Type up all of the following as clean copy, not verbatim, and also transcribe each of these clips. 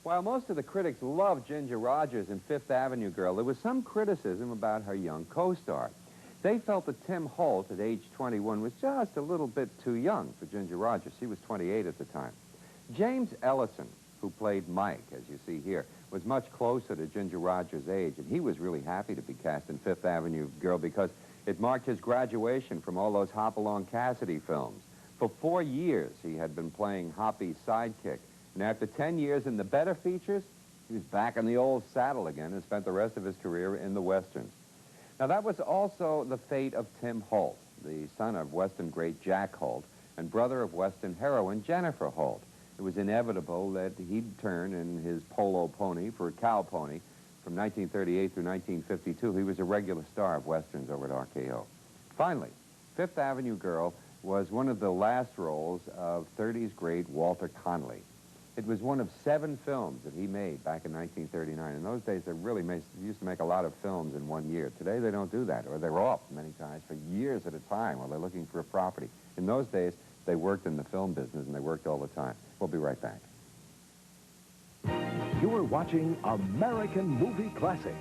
While most of the critics loved Ginger Rogers in Fifth Avenue Girl, there was some criticism about her young co-star. They felt that Tim Holt, at age 21, was just a little bit too young for Ginger Rogers. He was 28 at the time. James Ellison, who played Mike, as you see here, was much closer to Ginger Rogers' age, and he was really happy to be cast in Fifth Avenue Girl because it marked his graduation from all those Hopalong Cassidy films. For 4 years, he had been playing Hoppy's sidekick. And after 10 years in the better features, he was back in the old saddle again and spent the rest of his career in the Westerns. Now, that was also the fate of Tim Holt, the son of Western great Jack Holt and brother of Western heroine Jennifer Holt. It was inevitable that he'd turn in his polo pony for a cow pony. From 1938 through 1952, he was a regular star of Westerns over at RKO. Finally, Fifth Avenue Girl was one of the last roles of 30s great Walter Connolly. It was one of 7 films that he made back in 1939. In those days, they really used to make a lot of films in 1 year. Today, they don't do that, or they're off many times for years at a time while they're looking for a property. In those days, they worked in the film business, and they worked all the time. We'll be right back. You are watching American Movie Classics.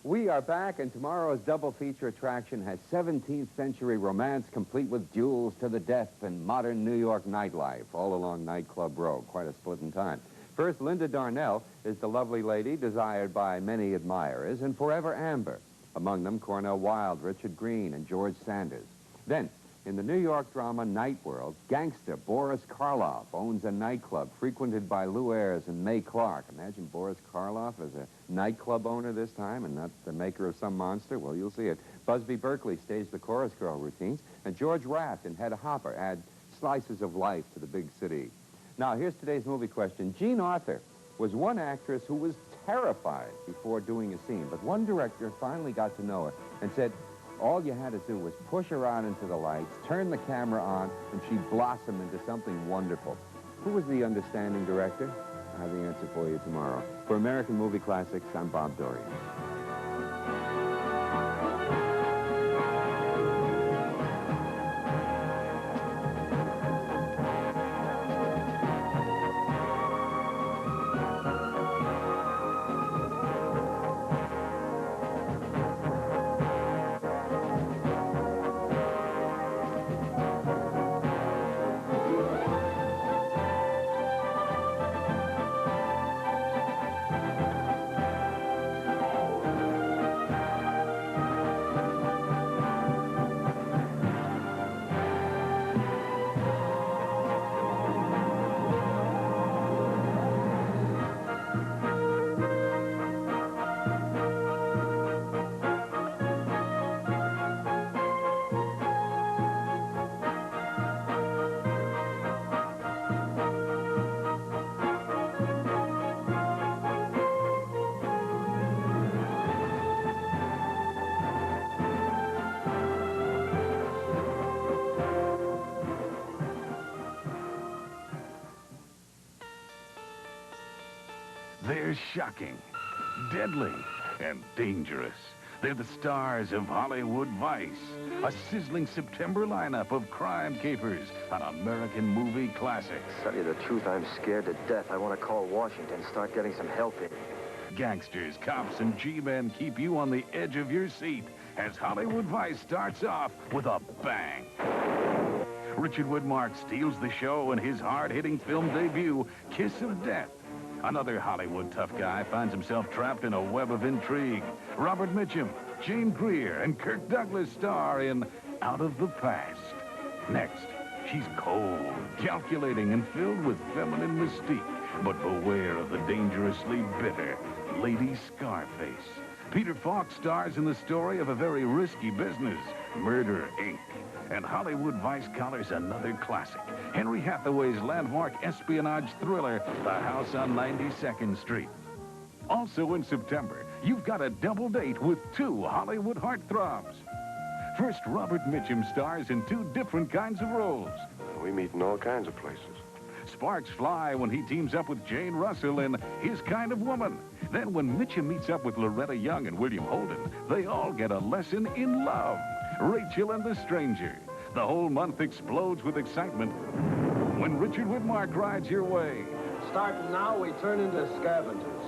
We are back, and tomorrow's double feature attraction has 17th century romance complete with duels to the death and modern New York nightlife all along Nightclub Row. Quite a split in time. First, Linda Darnell is the lovely lady desired by many admirers, and Forever Amber. Among them, Cornell Wilde, Richard Green, and George Sanders. Then, in the New York drama Night World, gangster Boris Karloff owns a nightclub frequented by Lou Ayres and Mae Clark. Imagine Boris Karloff as a nightclub owner this time and not the maker of some monster. Well, you'll see it. Busby Berkeley staged the chorus girl routines, and George Raft and Hedda Hopper add slices of life to the big city. Now, here's today's movie question. Jean Arthur was one actress who was terrified before doing a scene, but one director finally got to know her and said, all you had to do was push her out into the lights, turn the camera on, and she blossomed into something wonderful. Who was the understanding director? I have the answer for you tomorrow. For American Movie Classics, I'm Bob Dorian. They're shocking, deadly, and dangerous. They're the stars of Hollywood Vice, a sizzling September lineup of crime capers on American Movie Classics. Tell you the truth, I'm scared to death. I want to call Washington and start getting some help in. Gangsters, cops, and G-men keep you on the edge of your seat as Hollywood Vice starts off with a bang. Richard Widmark steals the show in his hard-hitting film debut, Kiss of Death. Another Hollywood tough guy finds himself trapped in a web of intrigue. Robert Mitchum, Jane Greer, and Kirk Douglas star in Out of the Past. Next, she's cold, calculating, and filled with feminine mystique. But beware of the dangerously bitter Lady Scarface. Peter Falk stars in the story of a very risky business, Murder, Inc. And Hollywood Vice collars another classic, Henry Hathaway's landmark espionage thriller, The House on 92nd Street. Also in September, you've got a double date with 2 Hollywood heartthrobs. First, Robert Mitchum stars in 2 different kinds of roles. We meet in all kinds of places. Sparks fly when he teams up with Jane Russell in His Kind of Woman. Then when Mitchum meets up with Loretta Young and William Holden, they all get a lesson in love. Rachel and the Stranger. The whole month explodes with excitement when Richard Widmark rides your way. Starting now, we turn into scavengers.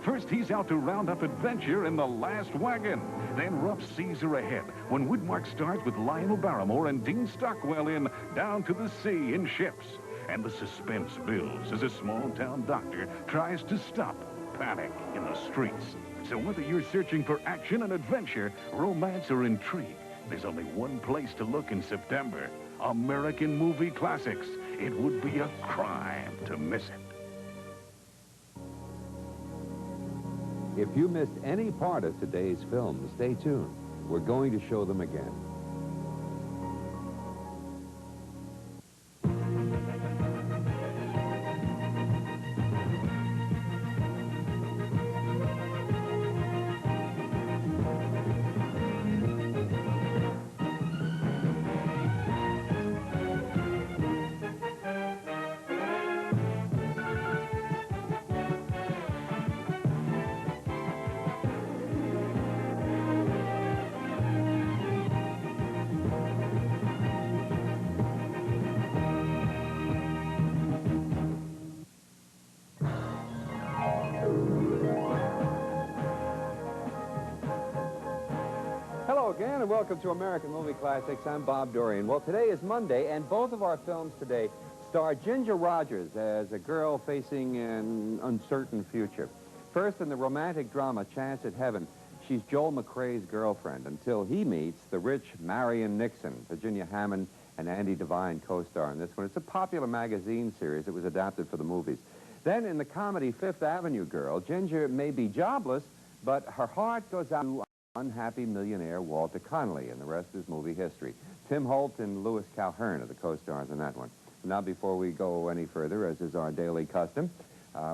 First, he's out to round up adventure in The Last Wagon. Then rough seas are ahead when Widmark starts with Lionel Barrymore and Dean Stockwell in Down to the Sea in Ships. And the suspense builds as a small-town doctor tries to stop panic in the streets. So whether you're searching for action and adventure, romance or intrigue, there's only one place to look in September: American Movie Classics. It would be a crime to miss it. If you missed any part of today's film, stay tuned. We're going to show them again. Hello again, and welcome to American Movie Classics. I'm Bob Dorian. Well, today is Monday, and both of our films today star Ginger Rogers as a girl facing an uncertain future. First, in the romantic drama Chance at Heaven, she's Joel McCrea's girlfriend until he meets the rich Marion Nixon. Virginia Hammond and Andy Devine co-star in this one. It's a popular magazine series that was adapted for the movies. Then, in the comedy Fifth Avenue Girl, Ginger may be jobless, but her heart goes out to unhappy millionaire Walter Connolly, and the rest is movie history. Tim Holt and Louis Calhern are the co-stars in that one. Now, before we go any further, as is our daily custom,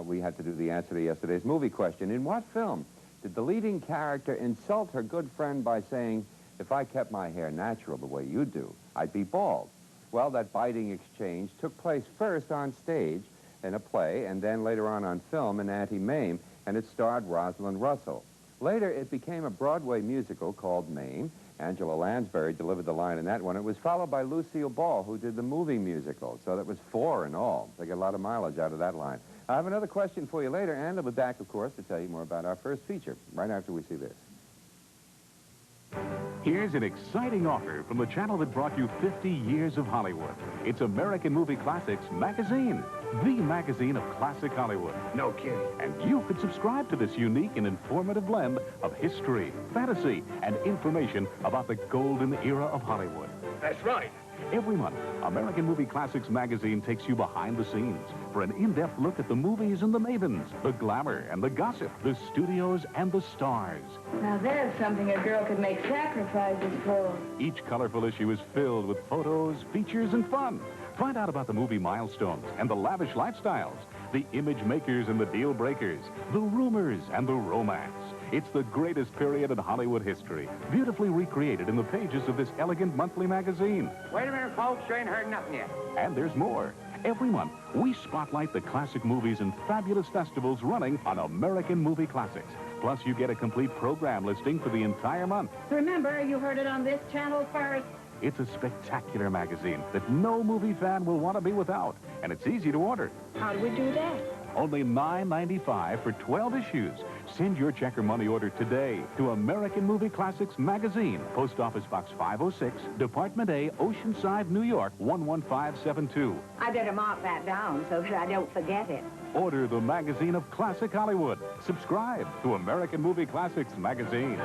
we had to do the answer to yesterday's movie question. In what film did the leading character insult her good friend by saying, "If I kept my hair natural the way you do, I'd be bald"? Well, that biting exchange took place first on stage in a play, and then later on film in Auntie Mame, and it starred Rosalind Russell. Later, it became a Broadway musical called Mame. Angela Lansbury delivered the line in that one. It was followed by Lucille Ball, who did the movie musical. So that was 4 in all. They got a lot of mileage out of that line. I have another question for you later, and I'll be back, of course, to tell you more about our first feature, right after we see this. Here's an exciting offer from the channel that brought you 50 years of Hollywood. It's American Movie Classics Magazine, the magazine of classic Hollywood. No kidding. And you could subscribe to this unique and informative blend of history, fantasy, and information about the golden era of Hollywood. That's right. Every month, American Movie Classics Magazine takes you behind the scenes for an in-depth look at the movies and the mavens, the glamour and the gossip, the studios and the stars. Now there's something a girl could make sacrifices for. Each colorful issue is filled with photos, features, and fun. Find out about the movie milestones and the lavish lifestyles, the image makers and the deal breakers, the rumors and the romance. It's the greatest period in Hollywood history, beautifully recreated in the pages of this elegant monthly magazine. Wait a minute, folks. You ain't heard nothing yet. And there's more. Every month, we spotlight the classic movies and fabulous festivals running on American Movie Classics. Plus, you get a complete program listing for the entire month. Remember, you heard it on this channel first. It's a spectacular magazine that no movie fan will want to be without. And it's easy to order. How do we do that? Only $9.95 for 12 issues. Send your check or money order today to American Movie Classics Magazine, Post Office Box 506, Department A, Oceanside, New York, 11572. I better mark that down so that I don't forget it. Order the magazine of classic Hollywood. Subscribe to American Movie Classics Magazine.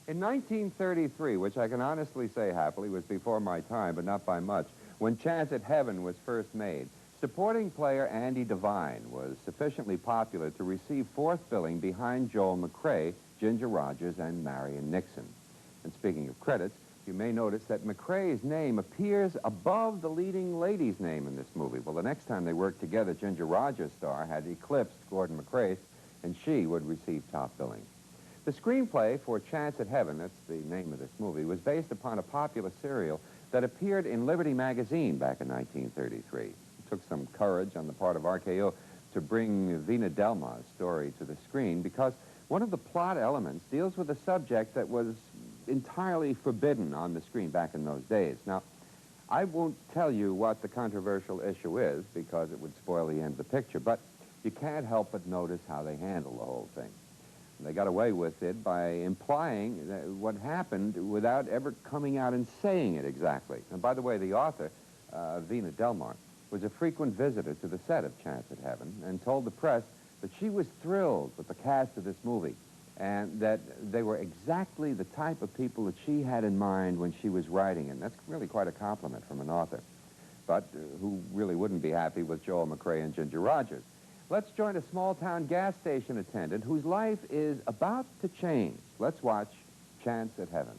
In 1933, which I can honestly say happily was before my time, but not by much, when Chance at Heaven was first made, supporting player Andy Devine was sufficiently popular to receive fourth billing behind Joel McCrea, Ginger Rogers, and Marion Nixon. And speaking of credits, you may notice that McCrae's name appears above the leading lady's name in this movie. Well, the next time they worked together, Ginger Rogers' star had eclipsed Gordon McCrae's, and she would receive top billing. The screenplay for Chance at Heaven, that's the name of this movie, was based upon a popular serial that appeared in Liberty magazine back in 1933. It took some courage on the part of RKO to bring Vina Delma's story to the screen because one of the plot elements deals with a subject that was entirely forbidden on the screen back in those days. Now, I won't tell you what the controversial issue is because it would spoil the end of the picture, but you can't help but notice how they handle the whole thing. They got away with it by implying that what happened without ever coming out and saying it exactly. And by the way, the author, Vina Delmar, was a frequent visitor to the set of Chance at Heaven and told the press that she was thrilled with the cast of this movie and that they were exactly the type of people that she had in mind when she was writing it. And that's really quite a compliment from an author, but who really wouldn't be happy with Joel McCrae and Ginger Rogers. Let's join a small-town gas station attendant whose life is about to change. Let's watch Chance at Heaven.